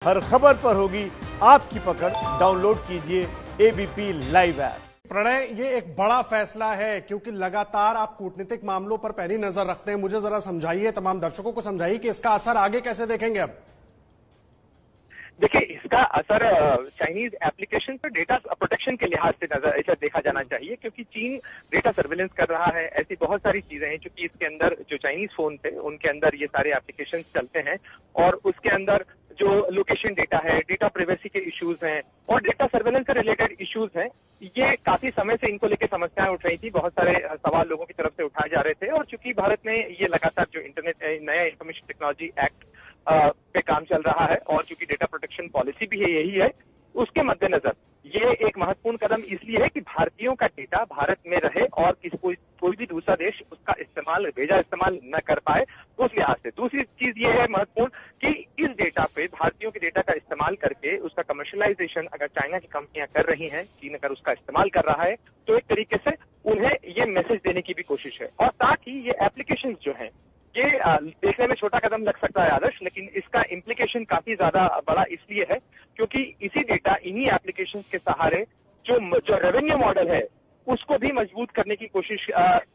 हर खबर पर होगी आपकी पकड़। डाउनलोड कीजिए एबीपी लाइव ऐप। प्रणय, ये एक बड़ा फैसला है क्योंकि लगातार आप कूटनीतिक मामलों पर पैनी नजर रखते हैं। मुझे जरा समझाइए, तमाम दर्शकों को समझाइए कि इसका असर आगे कैसे देखेंगे अब। देखिए, इसका असर चाइनीज एप्लीकेशन पर डेटा प्रोटेक्शन के लिहाज से इसे देखा जाना चाहिए, क्योंकि चीन डेटा सर्वेलेंस कर रहा है। ऐसी बहुत सारी चीजें हैं क्योंकि इसके अंदर जो चाइनीज फोन थे उनके अंदर ये सारे एप्लीकेशन चलते हैं और उसके अंदर जो लोकेशन डेटा है, डेटा प्राइवेसी के इश्यूज हैं और डेटा सर्वेलेंस से रिलेटेड इश्यूज हैं। ये काफी समय से इनको लेकर समस्याएं उठ रही थी, बहुत सारे सवाल लोगों की तरफ से उठाए जा रहे थे और चूंकि भारत में ये लगातार जो इंटरनेट नया इंफॉर्मेशन टेक्नोलॉजी एक्ट पे काम चल रहा है और चूंकि डेटा प्रोटेक्शन पॉलिसी भी है यही है, उसके मद्देनजर ये एक महत्वपूर्ण कदम इसलिए है कि भारतीयों का डेटा भारत में रहे और कोई भी दूसरा देश उसका इस्तेमाल न कर पाए, उस लिहाज से। दूसरी चीज ये है महत्वपूर्ण कि इस डेटा पे, भारतीयों के डेटा का इस्तेमाल करके उसका कमर्शियलाइजेशन अगर चाइना की कंपनियां कर रही हैं, चीन अगर उसका इस्तेमाल कर रहा है, तो एक तरीके से उन्हें ये मैसेज देने की भी कोशिश है। और साथ ही ये एप्लीकेशन जो है, ये देखने में छोटा कदम लग सकता है आदर्श, लेकिन इसका इम्प्लीकेशन काफी ज्यादा बड़ा इसलिए है क्योंकि इसी डेटा, इन्हीं एप्लीकेशन के सहारे जो रेवेन्यू मॉडल है उसको भी मजबूत करने की कोशिश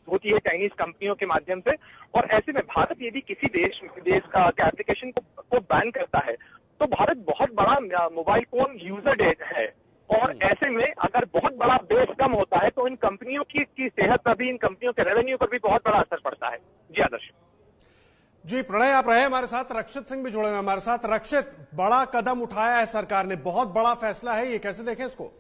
होती है चाइनीज कंपनियों के माध्यम से। और ऐसे में भारत यदि किसी देश का एप्लीकेशन को बैन करता है तो भारत बहुत बड़ा मोबाइल फोन यूजर है और ऐसे में अगर बहुत बड़ा बेस कम होता है तो इन कंपनियों की सेहत पर भी, इन कंपनियों के रेवेन्यू पर भी बहुत बड़ा असर पड़ता है। जी आदर्श। जी प्रणय, आप रहे हमारे साथ। रक्षित सिंह भी जुड़े हुए हमारे साथ। रक्षित, बड़ा कदम उठाया है सरकार ने, बहुत बड़ा फैसला है ये, कैसे देखें इसको?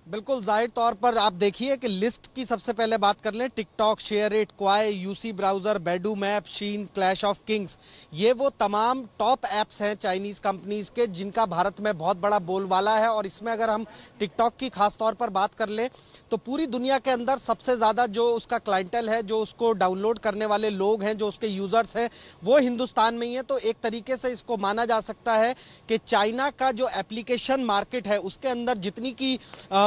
बिल्कुल, जाहिर तौर पर आप देखिए कि लिस्ट की सबसे पहले बात कर लें। TikTok, SHAREit, Kwai, UC browser, Baidu map, Shein, Clash of Kings, ये वो तमाम टॉप एप्स हैं चाइनीज कंपनीज के जिनका भारत में बहुत बड़ा बोलबाला है। और इसमें अगर हम टिकटॉक की खास तौर पर बात कर लें तो पूरी दुनिया के अंदर सबसे ज्यादा जो उसका क्लाइंटेल है, जो उसको डाउनलोड करने वाले लोग हैं, जो उसके यूजर्स हैं, वो हिंदुस्तान में ही है। तो एक तरीके से इसको माना जा सकता है कि चाइना का जो एप्लीकेशन मार्केट है उसके अंदर जितनी की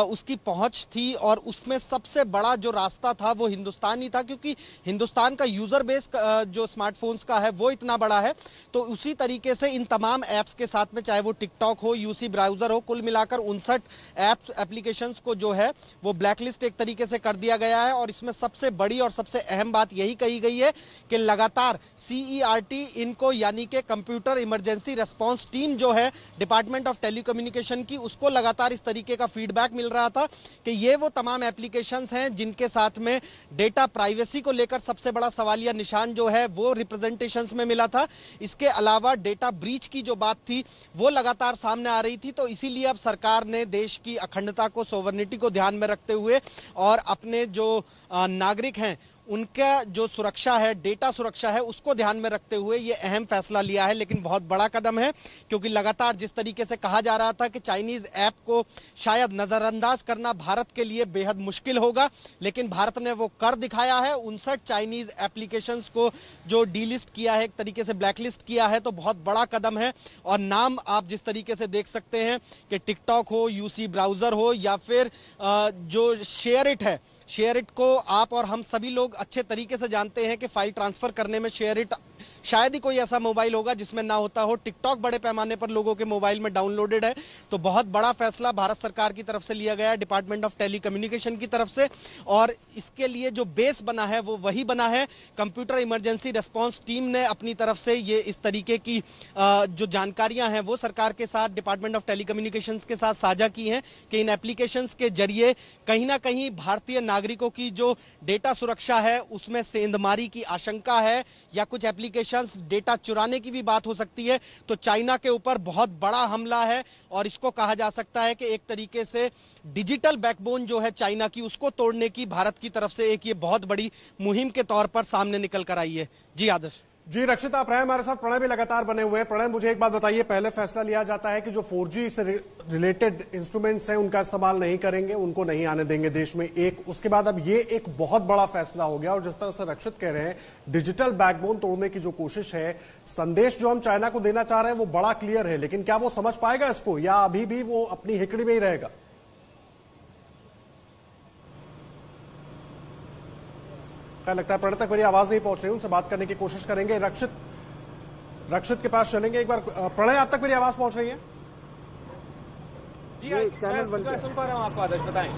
उसकी पहुंच थी और उसमें सबसे बड़ा जो रास्ता था वो हिंदुस्तान ही था, क्योंकि हिंदुस्तान का यूजर बेस जो स्मार्टफोन्स का है वो इतना बड़ा है। तो उसी तरीके से इन तमाम एप्स के साथ में, चाहे वो टिकटॉक हो, यूसी ब्राउजर हो, कुल मिलाकर 59 एप्स एप्लीकेशंस को जो है वो ब्लैकलिस्ट एक तरीके से कर दिया गया है। और इसमें सबसे बड़ी और सबसे अहम बात यही कही गई है कि लगातार CERT इनको, यानी कि कंप्यूटर इमरजेंसी रेस्पॉन्स टीम जो है डिपार्टमेंट ऑफ टेलीकम्युनिकेशन की, उसको लगातार इस तरीके का फीडबैक मिल रहा था कि ये वो तमाम एप्लीकेशंस हैं जिनके साथ में डेटा प्राइवेसी को लेकर सबसे बड़ा सवालिया निशान जो है वो रिप्रेजेंटेशंस में मिला था। इसके अलावा डेटा ब्रीच की जो बात थी वो लगातार सामने आ रही थी। तो इसीलिए अब सरकार ने देश की अखंडता को, सोवरेनिटी को ध्यान में रखते हुए और अपने जो नागरिक हैं उनका जो सुरक्षा है, डेटा सुरक्षा है, उसको ध्यान में रखते हुए ये अहम फैसला लिया है। लेकिन बहुत बड़ा कदम है क्योंकि लगातार जिस तरीके से कहा जा रहा था कि चाइनीज ऐप को शायद नजरअंदाज करना भारत के लिए बेहद मुश्किल होगा, लेकिन भारत ने वो कर दिखाया है। 59 चाइनीज एप्लीकेशंस को जो डीलिस्ट किया है, एक तरीके से ब्लैकलिस्ट किया है, तो बहुत बड़ा कदम है। और नाम आप जिस तरीके से देख सकते हैं कि टिकटॉक हो, यूसी ब्राउजर हो या फिर जो शेयरइट है, शेयरइट को आप और हम सभी लोग अच्छे तरीके से जानते हैं कि फाइल ट्रांसफर करने में शेयरइट शायद ही कोई ऐसा मोबाइल होगा जिसमें ना होता हो। टिकटॉक बड़े पैमाने पर लोगों के मोबाइल में डाउनलोडेड है। तो बहुत बड़ा फैसला भारत सरकार की तरफ से लिया गया है, डिपार्टमेंट ऑफ टेलीकम्युनिकेशन की तरफ से। और इसके लिए जो बेस बना है वो वही बना है। कंप्यूटर इमरजेंसी रेस्पॉन्स टीम ने अपनी तरफ से ये इस तरीके की जो जानकारियां हैं वो सरकार के साथ, डिपार्टमेंट ऑफ टेलीकम्युनिकेशन के साथ साझा की हैं कि इन एप्लीकेशंस के जरिए कहीं ना कहीं भारतीय नागरिकों की जो डेटा सुरक्षा है उसमें सेंधमारी की आशंका है या कुछ एप्लीकेशन डेटा चुराने की भी बात हो सकती है। तो चाइना के ऊपर बहुत बड़ा हमला है और इसको कहा जा सकता है कि एक तरीके से डिजिटल बैकबोन जो है चाइना की, उसको तोड़ने की भारत की तरफ से एक ये बहुत बड़ी मुहिम के तौर पर सामने निकल कर आई है। जी आदर्श। जी रक्षित, आप रहे हमारे साथ। प्रणय भी लगातार बने हुए हैं। प्रणय, मुझे एक बात बताइए, पहले फैसला लिया जाता है कि जो 4G से रिलेटेड इंस्ट्रूमेंट्स हैं उनका इस्तेमाल नहीं करेंगे, उनको नहीं आने देंगे देश में, एक उसके बाद अब ये एक बहुत बड़ा फैसला हो गया। और जिस तरह से रक्षित कह रहे हैं, डिजिटल बैकबोन तोड़ने की जो कोशिश है, संदेश जो हम चाइना को देना चाह रहे हैं वो बड़ा क्लियर है, लेकिन क्या वो समझ पाएगा इसको या अभी भी वो अपनी हिकड़ी में ही रहेगा? लगता है प्रणय तक मेरी आवाज नहीं पहुंच रही, उनसे बात करने की कोशिश करेंगे। रक्षित, रक्षित के पास चलेंगे एक बार। प्रणय, आप तक मेरी आवाज पहुंच रही है? जी मैं सुन पा रहा हूँ आपको, आदर्श बताएं।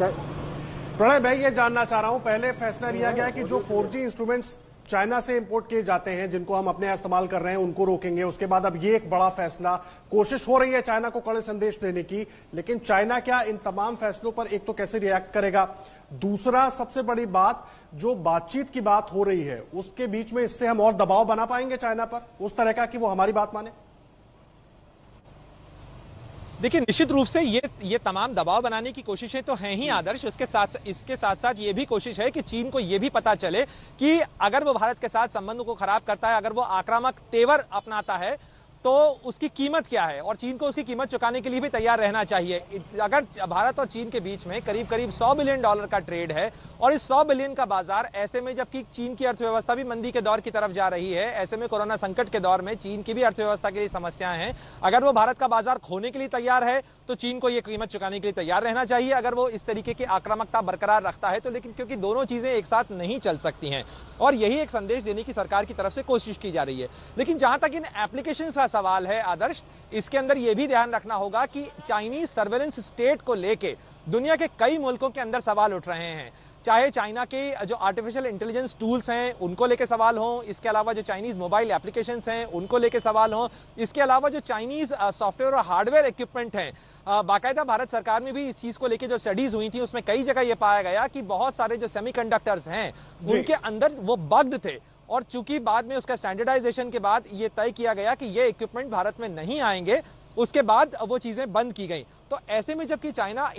प्रणय, मैं ये जानना चाह रहा हूं, पहले फैसला लिया गया कि जो 4G इंस्ट्रूमेंट्स चाइना से इंपोर्ट किए जाते हैं, जिनको हम अपने इस्तेमाल कर रहे हैं, उनको रोकेंगे। उसके बाद अब ये एक बड़ा फैसला, कोशिश हो रही है चाइना को कड़े संदेश देने की, लेकिन चाइना क्या इन तमाम फैसलों पर एक तो कैसे रिएक्ट करेगा? दूसरा, सबसे बड़ी बात, जो बातचीत की बात हो रही है उसके बीच में इससे हम और दबाव बना पाएंगे चाइना पर उस तरह का कि वो हमारी बात माने? देखिए, निश्चित रूप से ये तमाम दबाव बनाने की कोशिशें तो हैं ही आदर्श। इसके साथ साथ ये भी कोशिश है कि चीन को ये भी पता चले कि अगर वो भारत के साथ संबंधों को खराब करता है, अगर वो आक्रामक तेवर अपनाता है, तो उसकी कीमत क्या है, और चीन को उसकी कीमत चुकाने के लिए भी तैयार रहना चाहिए। अगर भारत और चीन के बीच में करीब करीब $100 बिलियन का ट्रेड है, और इस 100 बिलियन का बाजार, ऐसे में जबकि चीन की अर्थव्यवस्था भी मंदी के दौर की तरफ जा रही है, ऐसे में कोरोना संकट के दौर में चीन की भी अर्थव्यवस्था के लिए समस्याएं हैं, अगर वो भारत का बाजार खोने के लिए तैयार है तो चीन को यह कीमत चुकाने के लिए तैयार रहना चाहिए। अगर वो इस तरीके की आक्रामकता बरकरार रखता है तो, लेकिन क्योंकि दोनों चीजें एक साथ नहीं चल सकती हैं, और यही एक संदेश देने की सरकार की तरफ से कोशिश की जा रही है। लेकिन जहां तक इन एप्लीकेशन का सवाल है आदर्श, इसके अंदर यह भी ध्यान रखना होगा कि चाइनीज सर्वेलेंस स्टेट को लेके दुनिया के कई मुल्कों के अंदर सवाल उठ रहे हैं। चाहे चाइना के जो आर्टिफिशियल इंटेलिजेंस टूल्स हैं उनको लेके सवाल हो, इसके अलावा जो चाइनीज मोबाइल एप्लीकेशंस हैं उनको लेके सवाल हो, इसके अलावा जो चाइनीज सॉफ्टवेयर और हार्डवेयर इक्विपमेंट हैं। बाकायदा भारत सरकार में भी इस चीज को लेके जो स्टडीज हुई थी उसमें कई जगह यह पाया गया कि बहुत सारे जो सेमीकंडक्टर्स हैं उनके अंदर वो बग्ड थे, और चूंकि बाद में उसका स्टैंडर्डाइजेशन के बाद ये तय किया गया कि ये इक्विपमेंट भारत में नहीं आएंगे, उसके बाद वो चीजें बंद की गई। तो ऐसे में जबकि चाइना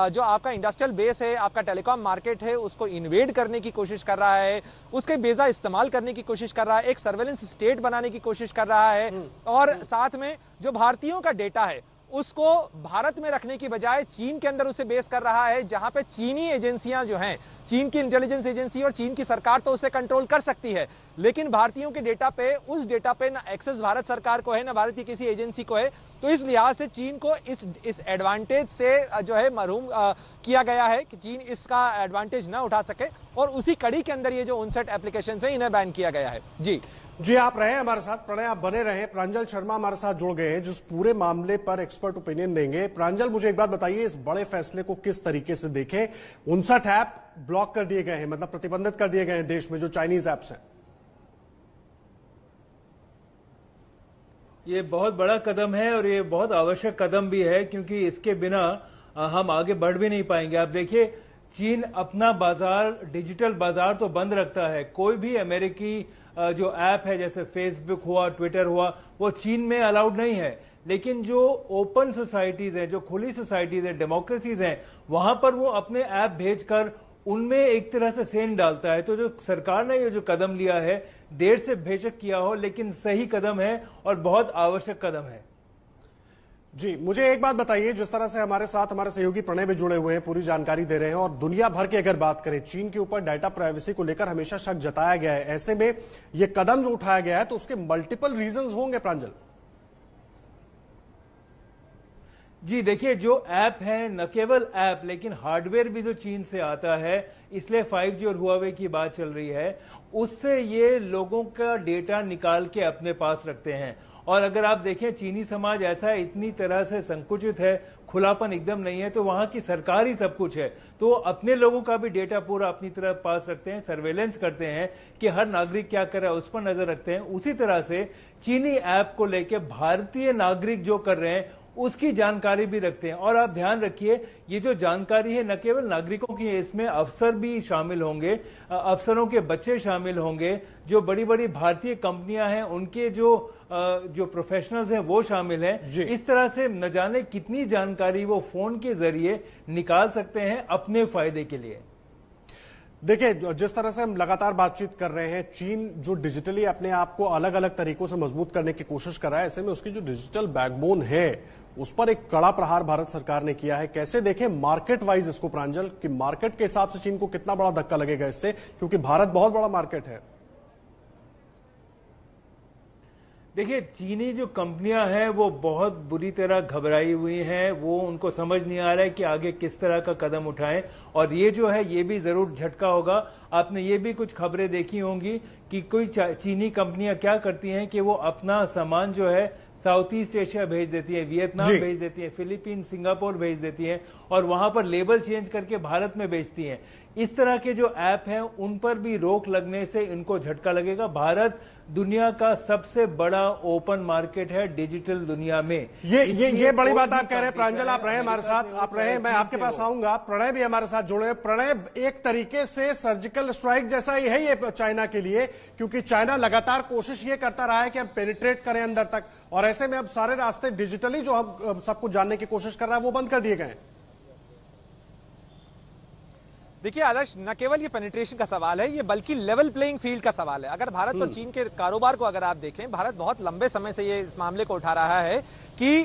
जो आपका इंडस्ट्रियल बेस है, आपका टेलीकॉम मार्केट है, उसको इन्वेड करने की कोशिश कर रहा है, उसके बेजा इस्तेमाल करने की कोशिश कर रहा है, एक सर्वेलेंस स्टेट बनाने की कोशिश कर रहा है, और साथ में जो भारतीयों का डेटा है उसको भारत में रखने की बजाय चीन के अंदर उसे बेस कर रहा है, जहां पे चीनी एजेंसियां जो हैं, चीन की इंटेलिजेंस एजेंसी और चीन की सरकार तो उसे कंट्रोल कर सकती है, लेकिन भारतीयों के डेटा पे, उस डेटा पे ना एक्सेस भारत सरकार को है, ना भारत की किसी एजेंसी को है। तो इस लिहाज से चीन को इस एडवांटेज से जो है महरूम किया गया है कि चीन इसका एडवांटेज ना उठा सके, और उसी कड़ी के अंदर ये जो 59 एप्लीकेशन है इन्हें बैन किया गया है। जी, आप रहे हमारे साथ। प्रणय, आप बने रहे। प्रांजल शर्मा हमारे साथ जुड़ गए हैं, जिस पूरे मामले पर एक्सपर्ट ओपिनियन देंगे। प्रांजल, मुझे एक बात बताइए, इस बड़े फैसले को किस तरीके से देखें? 59 ऐप ब्लॉक कर दिए गए हैं, मतलब प्रतिबंधित कर दिए गए हैं देश में जो चाइनीज ऐप्स हैं। ये बहुत बड़ा कदम है और ये बहुत आवश्यक कदम भी है, क्योंकि इसके बिना हम आगे बढ़ भी नहीं पाएंगे। आप देखिए, चीन अपना बाजार, डिजिटल बाजार तो बंद रखता है। कोई भी अमेरिकी जो ऐप है, जैसे फेसबुक हुआ, ट्विटर हुआ, वो चीन में अलाउड नहीं है। लेकिन जो ओपन सोसाइटीज हैं, जो खुली सोसाइटीज हैं, डेमोक्रेसीज हैं, वहां पर वो अपने ऐप भेजकर उनमें एक तरह से सेंध डालता है। तो जो सरकार ने ये जो कदम लिया है, देर से बेशक किया हो, लेकिन सही कदम है और बहुत आवश्यक कदम है। जी, मुझे एक बात बताइए, जिस तरह से हमारे साथ हमारे सहयोगी प्रणय भी जुड़े हुए हैं, पूरी जानकारी दे रहे हैं, और दुनिया भर की अगर बात करें, चीन के ऊपर डाटा प्राइवेसी को लेकर हमेशा शक जताया गया है। ऐसे में यह कदम जो उठाया गया है तो उसके मल्टीपल रीजंस होंगे प्रांजल। जी देखिए, जो ऐप है, न केवल ऐप लेकिन हार्डवेयर भी जो चीन से आता है, इसलिए 5G और हुआवे की बात चल रही है, उससे ये लोगों का डेटा निकाल के अपने पास रखते हैं। और अगर आप देखें, चीनी समाज ऐसा है, इतनी तरह से संकुचित है, खुलापन एकदम नहीं है, तो वहां की सरकार ही सब कुछ है, तो अपने लोगों का भी डेटा पूरा अपनी तरफ पास रखते हैं, सर्वेलेंस करते हैं कि हर नागरिक क्या कर रहा है उस पर नजर रखते हैं। उसी तरह से चीनी ऐप को लेकर भारतीय नागरिक जो कर रहे हैं उसकी जानकारी भी रखते हैं। और आप ध्यान रखिए, ये जो जानकारी है न केवल नागरिकों की है, इसमें अफसर भी शामिल होंगे, अफसरों के बच्चे शामिल होंगे, जो बड़ी बड़ी भारतीय कंपनियां हैं उनके जो प्रोफेशनल्स हैं वो शामिल हैं। इस तरह से न जाने कितनी जानकारी वो फोन के जरिए निकाल सकते हैं अपने फायदे के लिए। देखिए, जिस तरह से हम लगातार बातचीत कर रहे हैं, चीन जो डिजिटली अपने आप को अलग अलग तरीकों से मजबूत करने की कोशिश कर रहा है, ऐसे में उसकी जो डिजिटल बैकबोन है उस पर एक कड़ा प्रहार भारत सरकार ने किया है। कैसे देखें मार्केट वाइज इसको प्रांजल, कि मार्केट के हिसाब से चीन को कितना बड़ा धक्का लगेगा इससे, क्योंकि भारत बहुत बड़ा मार्केट है। देखिए, चीनी जो कंपनियां हैं वो बहुत बुरी तरह घबराई हुई हैं। वो उनको समझ नहीं आ रहा है कि आगे किस तरह का कदम उठाएं, और ये जो है ये भी जरूर झटका होगा। आपने ये भी कुछ खबरें देखी होंगी कि कोई चीनी कंपनियां क्या करती हैं कि वो अपना सामान जो है साउथ ईस्ट एशिया भेज देती है, वियतनाम भेज देती है, फिलीपीन, सिंगापुर भेज देती है, और वहां पर लेबल चेंज करके भारत में बेचती हैं। इस तरह के जो ऐप हैं उन पर भी रोक लगने से इनको झटका लगेगा। भारत दुनिया का सबसे बड़ा ओपन मार्केट है डिजिटल दुनिया में। ये बड़ी बात आप कह रहे हैं। प्रांजल, आप रहे हमारे साथ, आप रहे, मैं आपके पास आऊंगा। प्रणय भी हमारे साथ जुड़े। प्रणय, एक तरीके से सर्जिकल स्ट्राइक जैसा ही है ये चाइना के लिए, क्योंकि चाइना लगातार कोशिश ये करता रहा है कि हम पेनिट्रेट करें अंदर तक, और ऐसे में अब सारे रास्ते डिजिटली जो हम सब कुछ जानने की कोशिश कर रहा है वो बंद कर दिए गए। देखिए आदर्श, न केवल ये पेनिट्रेशन का सवाल है, ये बल्कि लेवल प्लेइंग फील्ड का सवाल है। अगर भारत और चीन के कारोबार को अगर आप देखें, भारत बहुत लंबे समय से ये इस मामले को उठा रहा है कि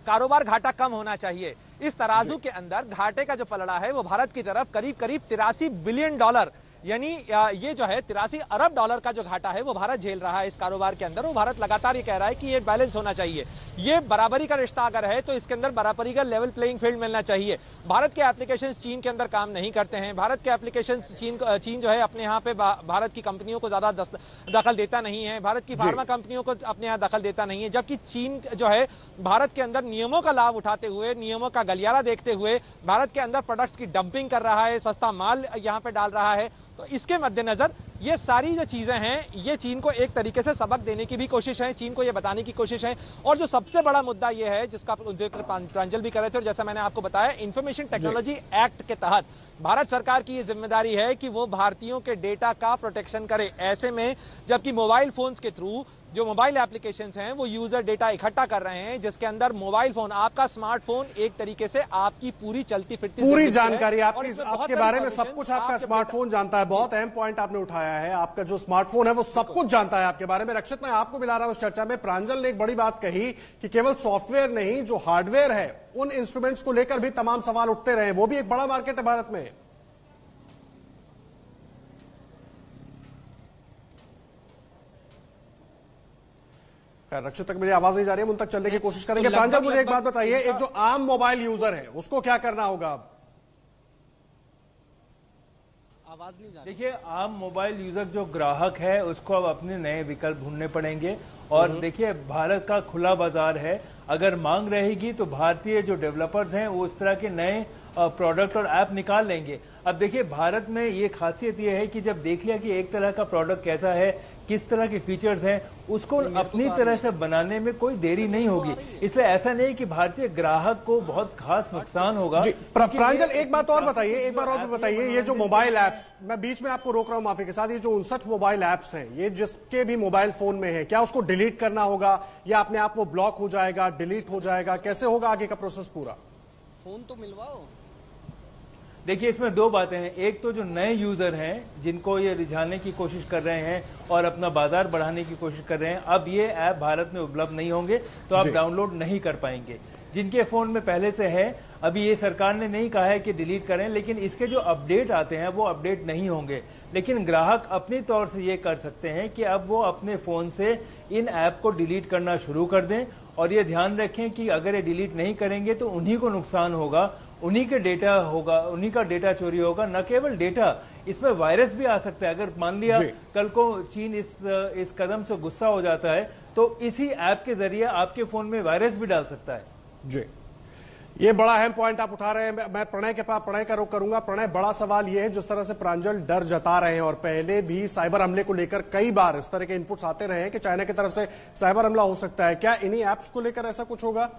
कारोबार घाटा कम होना चाहिए। इस तराजू के अंदर घाटे का जो पलड़ा है वो भारत की तरफ करीब करीब 83 बिलियन डॉलर, यानी ये जो है 83 अरब डॉलर का जो घाटा है वो भारत झेल रहा है इस कारोबार के अंदर। वो भारत लगातार ये कह रहा है कि ये बैलेंस होना चाहिए, ये बराबरी का रिश्ता अगर है तो इसके अंदर बराबरी का लेवल प्लेइंग फील्ड मिलना चाहिए। भारत के एप्लीकेशन चीन के अंदर काम नहीं करते हैं, भारत के एप्लीकेशन चीन जो है अपने यहाँ पे भारत की कंपनियों को ज्यादा दखल देता नहीं है, भारत की फार्मा कंपनियों को अपने यहाँ दखल देता नहीं है, जबकि चीन जो है भारत के अंदर नियमों का लाभ उठाते हुए, नियमों का गलियारा देखते हुए भारत के अंदर प्रोडक्ट्स की डंपिंग कर रहा है, सस्ता माल यहाँ पे डाल रहा है। तो इसके मद्देनजर ये सारी जो चीजें हैं ये चीन को एक तरीके से सबक देने की भी कोशिश है, चीन को ये बताने की कोशिश है। और जो सबसे बड़ा मुद्दा ये है जिसका जिक्र प्रांजल भी कर रहे थे और जैसा मैंने आपको बताया, इंफॉर्मेशन टेक्नोलॉजी एक्ट के तहत भारत सरकार की ये जिम्मेदारी है कि वो भारतीयों के डेटा का प्रोटेक्शन करे। ऐसे में जबकि मोबाइल फोन्स के थ्रू जो मोबाइल एप्लीकेशंस हैं वो यूजर डेटा इकट्ठा कर रहे हैं, जिसके अंदर मोबाइल फोन, आपका स्मार्टफोन एक तरीके से आपकी पूरी चलती फिरती पूरी जानकारी आपके बारे में सब कुछ आपका स्मार्टफोन जानता है। बहुत अहम पॉइंट आपने उठाया है, आपका जो स्मार्टफोन है वो सब कुछ जानता है आपके बारे में। रक्षित, मैं आपको मिला रहा हूं इस चर्चा में। प्रांजल ने एक बड़ी बात कही कि केवल सॉफ्टवेयर नहीं, जो हार्डवेयर है उन इंस्ट्रूमेंट्स को लेकर भी तमाम सवाल उठते रहे। वो भी एक बड़ा मार्केट है भारत में। रक्षित तक मेरी आवाज नहीं जा रही है, उन तक चलने की कोशिश करेंगे। प्रांजल, मुझे एक बात बताइए, एक जो आम मोबाइल यूजर है उसको क्या करना होगा अब? आवाज नहीं जा रही। देखिए, आम मोबाइल यूजर जो ग्राहक है उसको अब अपने नए विकल्प ढूंढने पड़ेंगे। और देखिए, भारत का खुला बाजार है, अगर मांग रहेगी तो भारतीय जो डेवलपर्स हैं वो उस तरह के नए प्रोडक्ट और ऐप निकाल लेंगे। अब देखिए, भारत में ये खासियत ये है कि जब देख लिया कि एक तरह का प्रोडक्ट कैसा है, किस तरह के फीचर्स हैं, उसको अपनी तरह से बनाने में कोई देरी नहीं होगी। इसलिए ऐसा नहीं कि भारतीय ग्राहक को बहुत खास नुकसान होगा। प्रांजल, एक बात और बताइए, एक बार और भी बताइए, ये जो मोबाइल ऐप्स, मैं बीच में आपको रोक रहा हूं माफी के साथ, ये जो 59 मोबाइल ऐप्स हैं, ये जिसके भी मोबाइल फोन में है, क्या उसको डिलीट करना होगा या अपने आप वो ब्लॉक हो जाएगा, डिलीट हो जाएगा? कैसे होगा आगे का प्रोसेस पूरा? फोन तो मिलवाओ। देखिए, इसमें दो बातें हैं। एक तो जो नए यूजर हैं जिनको ये रिझाने की कोशिश कर रहे हैं और अपना बाजार बढ़ाने की कोशिश कर रहे हैं, अब ये ऐप भारत में उपलब्ध नहीं होंगे तो आप डाउनलोड नहीं कर पाएंगे। जिनके फोन में पहले से है, अभी ये सरकार ने नहीं कहा है कि डिलीट करें, लेकिन इसके जो अपडेट आते हैं वो अपडेट नहीं होंगे। लेकिन ग्राहक अपनी तौर से ये कर सकते हैं कि अब वो अपने फोन से इन ऐप को डिलीट करना शुरू कर दें। और ये ध्यान रखें कि अगर ये डिलीट नहीं करेंगे तो उन्हीं को नुकसान होगा, उन्हीं के डेटा होगा, उन्हीं का डेटा चोरी होगा। न केवल डेटा, इसमें वायरस भी आ सकता है। अगर मान लिया कल को चीन इस कदम से गुस्सा हो जाता है तो इसी ऐप के जरिए आपके फोन में वायरस भी डाल सकता है। जी, ये बड़ा अहम पॉइंट आप उठा रहे हैं। मैं प्रणय के पास प्रणय का रुख करूंगा। प्रणय, बड़ा सवाल यह है, जिस तरह से प्रांजल डर जता रहे हैं और पहले भी साइबर हमले को लेकर कई बार इस तरह के इनपुट्स आते रहे हैं कि चाइना की तरफ से साइबर हमला हो सकता है, क्या इन्हीं ऐप्स को लेकर ऐसा कुछ होगा?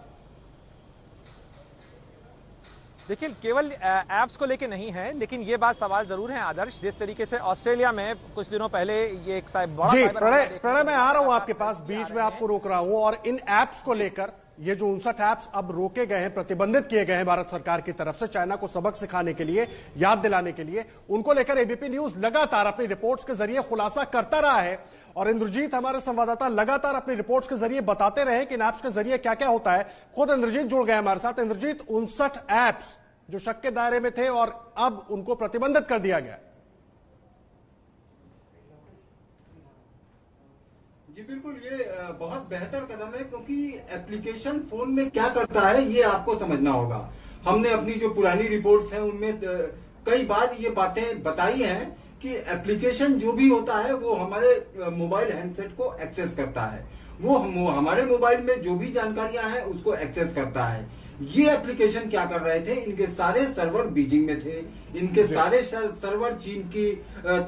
देखिए, केवल ऐप्स को लेके नहीं है, लेकिन ये बात सवाल जरूर है आदर्श। जिस तरीके से ऑस्ट्रेलिया में कुछ दिनों पहले ये एक जी, प्रणय मैं आ रहा हूं आपके पास, बीच में आपको रोक रहा हूं। और इन ऐप्स को लेकर, ये जो 59 ऐप्स अब रोके गए हैं, प्रतिबंधित किए गए हैं भारत सरकार की तरफ से चाइना को सबक सिखाने के लिए, याद दिलाने के लिए, उनको लेकर एबीपी न्यूज लगातार अपनी रिपोर्ट्स के जरिए खुलासा करता रहा है। और इंद्रजीत, हमारे संवाददाता, लगातार अपनी रिपोर्ट्स के जरिए बताते रहे कि इन ऐप्स के जरिए क्या क्या होता है। खुद इंद्रजीत जुड़ गए हमारे साथ। इंद्रजीत, 59 ऐप्स जो शक के दायरे में थे और अब उनको प्रतिबंधित कर दिया गया। जी बिल्कुल, ये बहुत बेहतर कदम है, क्योंकि एप्लीकेशन फोन में क्या करता है ये आपको समझना होगा। हमने अपनी जो पुरानी रिपोर्ट्स हैं उनमें कई बार ये बातें बताई हैं कि एप्लीकेशन जो भी होता है वो हमारे मोबाइल हैंडसेट को एक्सेस करता है, वो हमारे मोबाइल में जो भी जानकारियां हैं उसको एक्सेस करता है। ये एप्लीकेशन क्या कर रहे थे, इनके सारे सर्वर बीजिंग में थे, इनके सारे सर्वर चीन की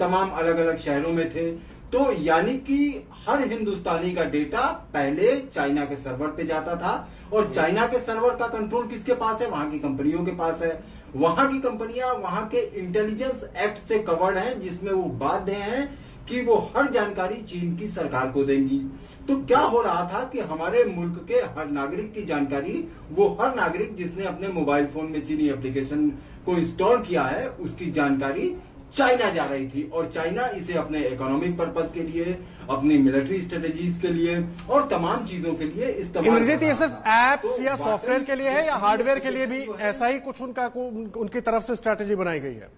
तमाम अलग अलग शहरों में थे। तो यानी कि हर हिंदुस्तानी का डेटा पहले चाइना के सर्वर पे जाता था, और चाइना के सर्वर का कंट्रोल किसके पास है, वहां की कंपनियों के पास है। वहां की कंपनियां वहां के इंटेलिजेंस एक्ट से कवर्ड हैं, जिसमें वो बाध्य हैं कि वो हर जानकारी चीन की सरकार को देंगी। तो क्या हो रहा था कि हमारे मुल्क के हर नागरिक की जानकारी, वो हर नागरिक जिसने अपने मोबाइल फोन में चीनी एप्लीकेशन को इंस्टॉल किया है, उसकी जानकारी चाइना जा रही थी, और चाइना इसे अपने इकोनॉमिक पर्पज के लिए, अपनी मिलिट्री स्ट्रेटेजीज के लिए और तमाम चीजों के लिए इस्तेमाल। इंद्रजीत, ये सिर्फ एप्स या सॉफ्टवेयर के लिए है या हार्डवेयर के लिए भी ऐसा ही कुछ उनकी तरफ से स्ट्रैटेजी बनाई गई है?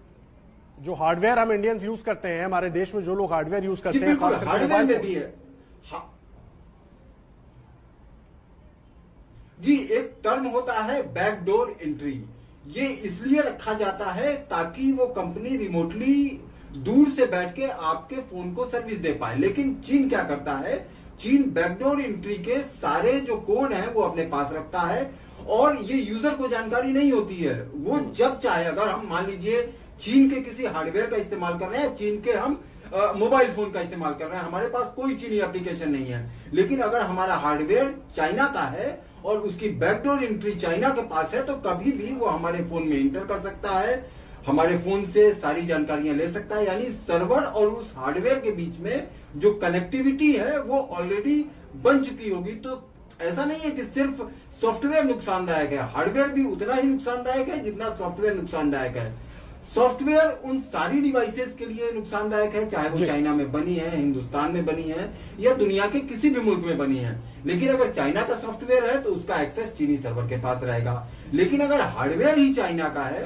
जो हार्डवेयर हम इंडियंस यूज करते हैं, हमारे देश में जो लोग हार्डवेयर यूज करते हैं, हार्डवेयर में भी है। जी, एक टर्म होता है बैकडोर एंट्री। ये इसलिए रखा जाता है ताकि वो कंपनी रिमोटली दूर से बैठ के आपके फोन को सर्विस दे पाए। लेकिन चीन क्या करता है, चीन बैकडोर एंट्री के सारे जो कोड हैं वो अपने पास रखता है, और ये यूजर को जानकारी नहीं होती है। वो जब चाहे, अगर हम मान लीजिए चीन के किसी हार्डवेयर का इस्तेमाल कर रहे हैं, चीन के हम मोबाइल फोन का इस्तेमाल कर रहे हैं, हमारे पास कोई चीनी एप्लीकेशन नहीं है, लेकिन अगर हमारा हार्डवेयर चाइना का है और उसकी बैकडोर एंट्री चाइना के पास है, तो कभी भी वो हमारे फोन में इंटर कर सकता है, हमारे फोन से सारी जानकारियां ले सकता है। यानी सर्वर और उस हार्डवेयर के बीच में जो कनेक्टिविटी है वो ऑलरेडी बन चुकी होगी। तो ऐसा नहीं है कि सिर्फ सॉफ्टवेयर नुकसानदायक है, हार्डवेयर भी उतना ही नुकसानदायक है जितना सॉफ्टवेयर नुकसानदायक है। सॉफ्टवेयर उन सारी डिवाइसेस के लिए नुकसानदायक है, चाहे वो चाइना में बनी है, हिंदुस्तान में बनी है या दुनिया के किसी भी मुल्क में बनी है। लेकिन अगर चाइना का सॉफ्टवेयर है तो उसका एक्सेस चीनी सर्वर के पास रहेगा। लेकिन अगर हार्डवेयर ही चाइना का है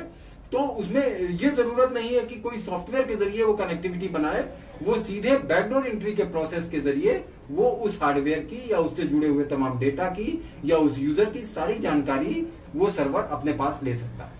तो उसमें ये जरूरत नहीं है कि कोई सॉफ्टवेयर के जरिए वो कनेक्टिविटी बनाए, वो सीधे बैकडोर एंट्री के प्रोसेस के जरिए वो उस हार्डवेयर की या उससे जुड़े हुए तमाम डेटा की या उस यूजर की सारी जानकारी वो सर्वर अपने पास ले सकता है।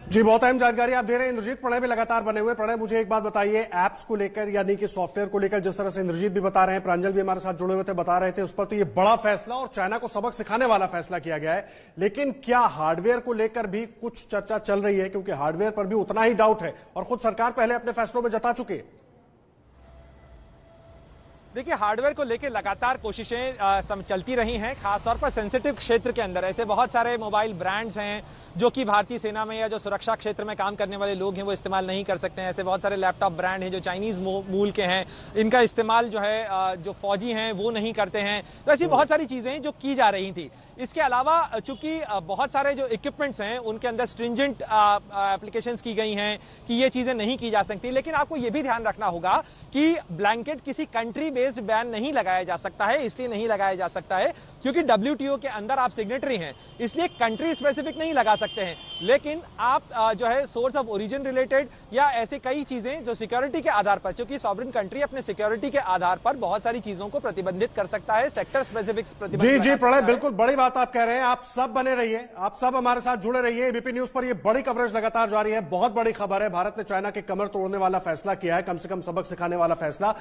जी, बहुत अहम जानकारी आप दे रहे हैं इंद्रजीत। प्रणय भी लगातार बने हुए। प्रणय, मुझे एक बात बताइए, एप्स को लेकर यानी कि सॉफ्टवेयर को लेकर जिस तरह से इंद्रजीत भी बता रहे हैं, प्रांजल भी हमारे साथ जुड़े हुए थे, बता रहे थे, उस पर तो ये बड़ा फैसला और चाइना को सबक सिखाने वाला फैसला किया गया है। लेकिन क्या हार्डवेयर को लेकर भी कुछ चर्चा चल रही है? क्योंकि हार्डवेयर पर भी उतना ही डाउट है और खुद सरकार पहले अपने फैसलों में जता चुकी है। देखिए, हार्डवेयर को लेकर लगातार कोशिशें चलती रही हैं, खासतौर पर सेंसिटिव क्षेत्र के अंदर। ऐसे बहुत सारे मोबाइल ब्रांड्स हैं जो कि भारतीय सेना में या जो सुरक्षा क्षेत्र में काम करने वाले लोग हैं वो इस्तेमाल नहीं कर सकते हैं। ऐसे बहुत सारे लैपटॉप ब्रांड हैं जो चाइनीज मूल के हैं, इनका इस्तेमाल जो है जो फौजी हैं वो नहीं करते हैं। तो ऐसी बहुत सारी चीजें हैं जो की जा रही थी। इसके अलावा चूंकि बहुत सारे जो इक्विपमेंट्स हैं उनके अंदर स्ट्रिंजेंट एप्लीकेशंस की गई हैं कि ये चीजें नहीं की जा सकती। लेकिन आपको ये भी ध्यान रखना होगा कि ब्लैंकेट किसी कंट्री बेस्ड बैन नहीं लगाया जा सकता है। इसलिए नहीं लगाया जा सकता है क्योंकि WTO के अंदर आप सिग्नेटरी हैं, इसलिए कंट्री स्पेसिफिक नहीं लगा सकते हैं। लेकिन आप जो है सोर्स ऑफ ओरिजिन रिलेटेड या ऐसे कई चीजें जो सिक्योरिटी के आधार पर, क्योंकि सॉवरेन कंट्री अपने सिक्योरिटी के आधार पर बहुत सारी चीजों को प्रतिबंधित कर सकता है, सेक्टर स्पेसिफिक प्रतिबंध। जी प्रणय, बिल्कुल बड़ी बात आप कह रहे हैं। आप सब बने रहिए, आप सब हमारे साथ जुड़े रहिए। एबीपी न्यूज पर यह बड़ी कवरेज लगातार जारी है। बहुत बड़ी खबर है, भारत ने चाइना के कमर तोड़ने वाला फैसला किया है, कम से कम सबक सिखाने वाला फैसला।